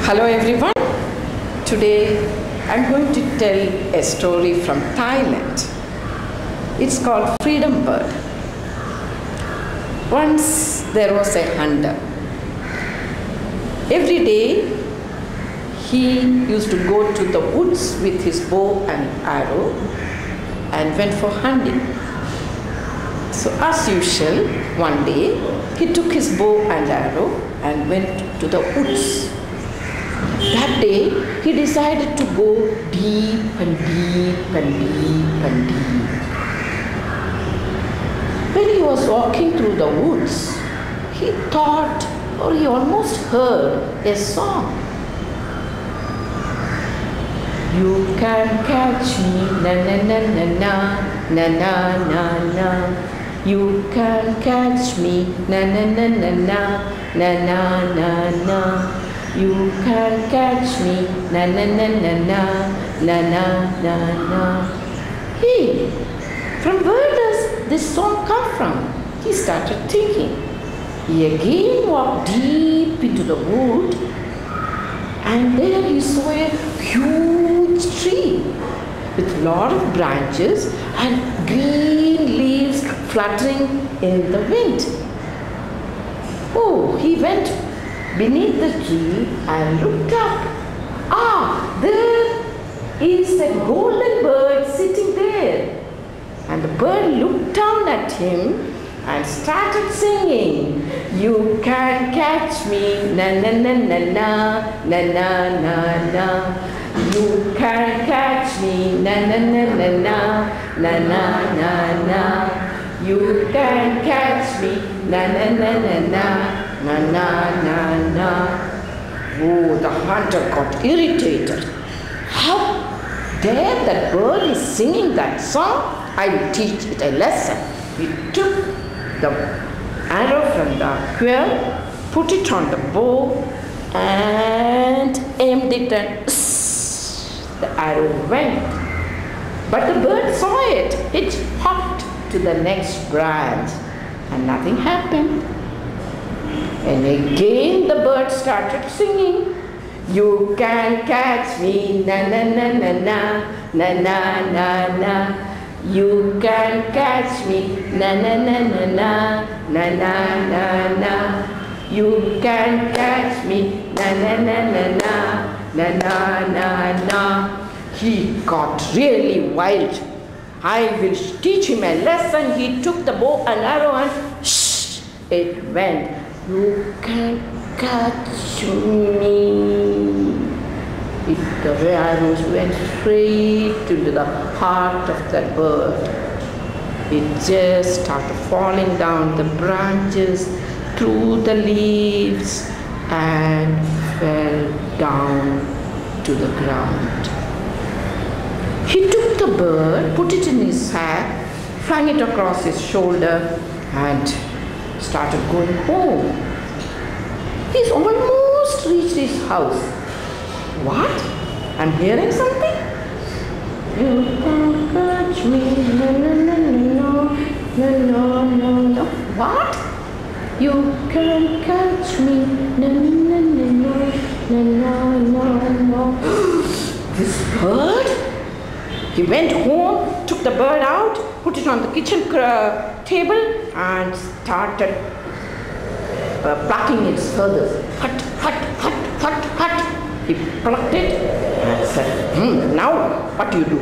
Hello everyone. Today I'm going to tell a story from Thailand. It's called Freedom Bird. Once there was a hunter. Every day he used to go to the woods with his bow and arrow and went for hunting. So as usual, one day he took his bow and arrow and went to the woods. That day he decided to go deep and deep and deep and deep. When he was walking through the woods, he thought, or he almost heard a song. You can catch me, na na na na na na na na na. You can catch me, na na na na na na na na na. You can catch me, na na na na na na na na na. Hey, from where does this song come from? He started thinking. He again walked deep into the wood, and there he saw a huge tree with a lot of branches and green leaves fluttering in the wind. Oh, he went beneath the tree and looked up. Ah, there is a golden bird sitting there. And the bird looked down at him and started singing. You can catch me, na na na na na na na na na. You can catch me, na na na na na na na na na. You can catch me, na na na na na na na na na. Oh, the hunter got irritated. How dare that bird is singing that song? I will teach it a lesson. He took the arrow from the quill, put it on the bow, and aimed it, and the arrow went. But the bird saw it. It hopped to the next branch, and nothing happened. And again the bird started singing. You can catch me, na na na na na na na na na. You can catch me, na na na na na na na na na. You can catch me, na na na na na na na na na. He got really wild. I will teach him a lesson. He took the bow and arrow and it went. You can catch me. The arrows went straight into the heart of that bird. It just started falling down the branches, through the leaves, and fell down to the ground. He took the bird, put it in his sack, flung it across his shoulder, and started going home. He's almost reached his house. What? I'm hearing something? You can catch me, no, no, no, no, no, no, no, no. What? You can catch me, no, no, no, no, no, no, no. This bird? He went home, took the bird out, put it on the kitchen table, and started plucking its feathers. Hut, hut, hut, hut, hut. He plucked it and said, now what do you do?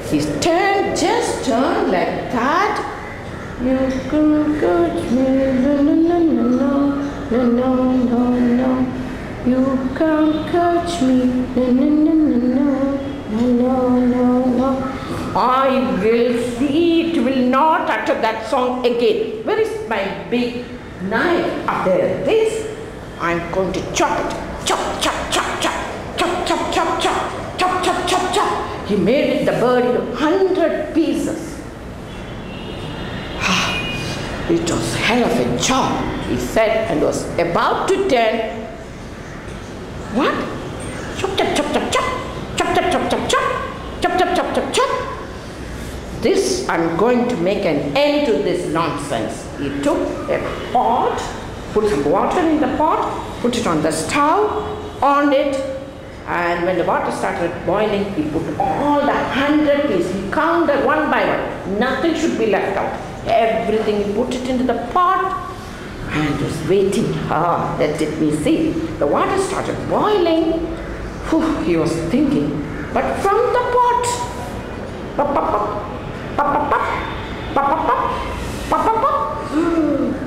He just turned like that. You can catch me, no, no, no, no, no, no, no, no. You can catch me, no, no, no, no, no, no, no. I will see it will not utter that song again. Where is my big knife? Up there. This. I'm going to chop it. Chop, chop, chop, chop. Chop, chop, chop, chop. Chop, chop, chop, chop. He made the bird into 100 pieces. It was hell of a job, he said, and was about to tell. What? Chop, chop, chop, chop, chop. Chop, chop, chop, chop, chop. Chop, chop, chop, chop, chop. This, I'm going to make an end to this nonsense. He took a pot, put some water in the pot, put it on the stove, on it, and when the water started boiling, he put all the 100 pieces. He counted one by one. Nothing should be left out. Everything, he put it into the pot and was waiting. Let me see. The water started boiling. Whew, he was thinking. But from the pot, pop, pop, pop, pop, pop, pop, pop, pop, pop, pop, pop.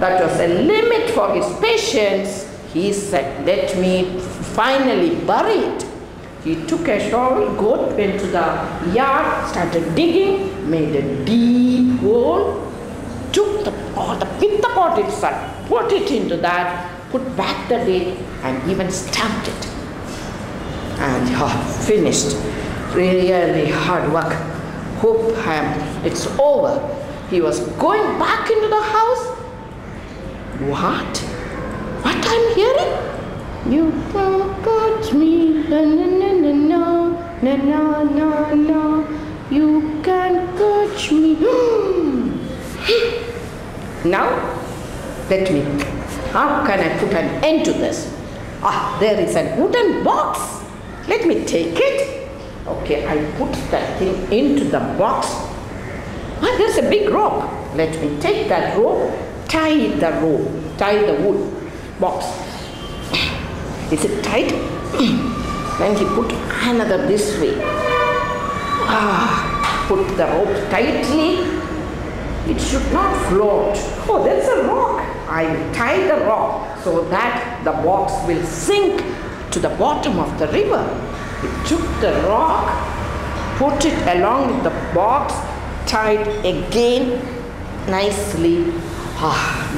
That was a limit for his patience. He said, let me finally bury it. He took a shovel, went to the yard, started digging, made a deep hole, took the pot, with the pot itself, put it into that, put back the lid, and even stamped it. And finished. Really hard work. Hope it's over. He was going back into the house. What I'm hearing? You can't catch me, na na na na na na na na. You can't catch me. Now, let me. How can I put an end to this? There is a wooden box. Let me take it. Okay, I put that thing into the box. There's a big rope. Let me take that rope, tie the wood box. Is it tight? Then he put another this way. Put the rope tightly. It should not float. There's a rock. I will tie the rock so that the box will sink to the bottom of the river. He took the rock, put it along with the box, tied again nicely.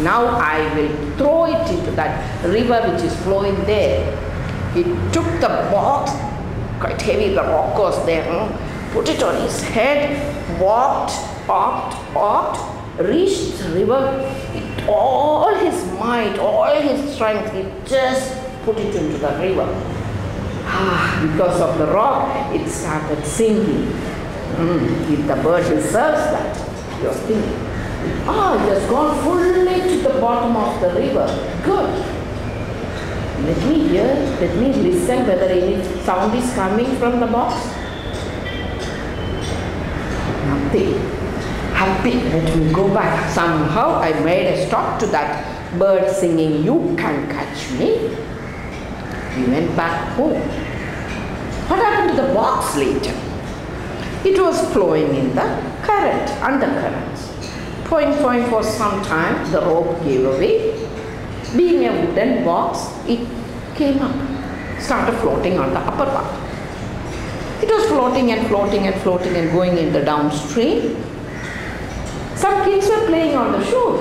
Now I will throw it into that river which is flowing there. He took the box, quite heavy, the rock was there, put it on his head, walked, reached the river with all his might, all his strength. He just put it into the river. Because of the rock, it started sinking. If the bird deserves that, he was thinking. It has gone fully to the bottom of the river. Good. Let me listen whether any sound is coming from the box. Nothing. Happy. Let me go back. Somehow I made a stop to that bird singing, "You can catch me." He went back home. What happened to the box later? It was flowing in the current, undercurrents. Flowing for some time, the rope gave away. Being a wooden box, it came up, started floating on the upper part. It was floating and going in the downstream. Some kids were playing on the shore.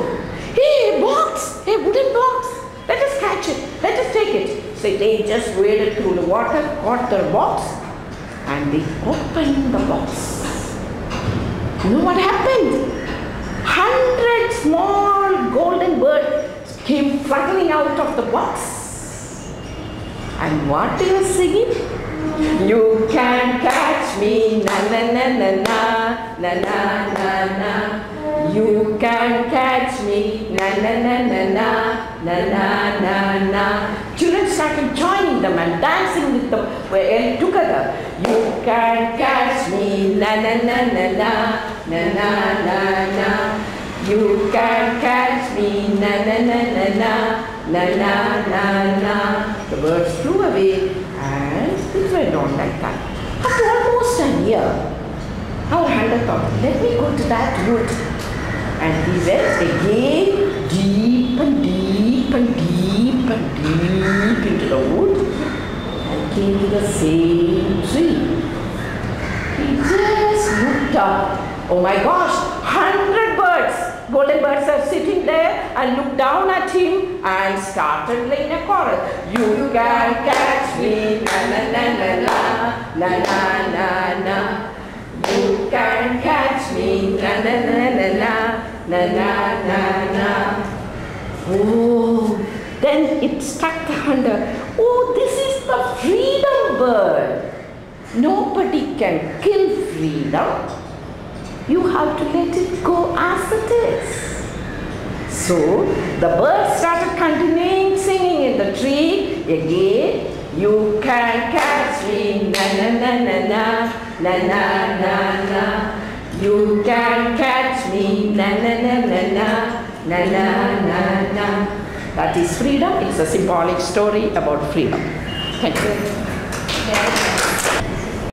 Hey, box! Hey, wooden box! Let us catch it. Let us take it. So they just waded through the water, caught the box, and they opened the box. You know what happened? 100 small golden birds came fluttering out of the box. And what they were singing? You can catch me, na na na na na na na na na. You can catch me, na na na na na na na na na. Children started joining them and dancing with them together. You can catch me, na na na na na na na na na. You can catch me, na na na na na na na na na. The birds flew away and it went on like that. After almost a year, our hunter thought, let me go to that wood. And he went again deep and deep and deep and deep into the wood and came to the same tree. He just looked up. Oh my gosh, 100 birds, golden birds are sitting there and looked down at him and started playing a chorus. You can catch me, na na na na na na na na. You can catch me, na na na na na na na na na. Then it struck the hunter. This is the freedom bird. Nobody can kill freedom. You have to let it go as it is. So the bird started continuing singing in the tree. Again, you can catch me, na na na na na, na na na na. You can catch me, na na na na na, na na na na. That is freedom. It's a symbolic story about freedom. Thank you.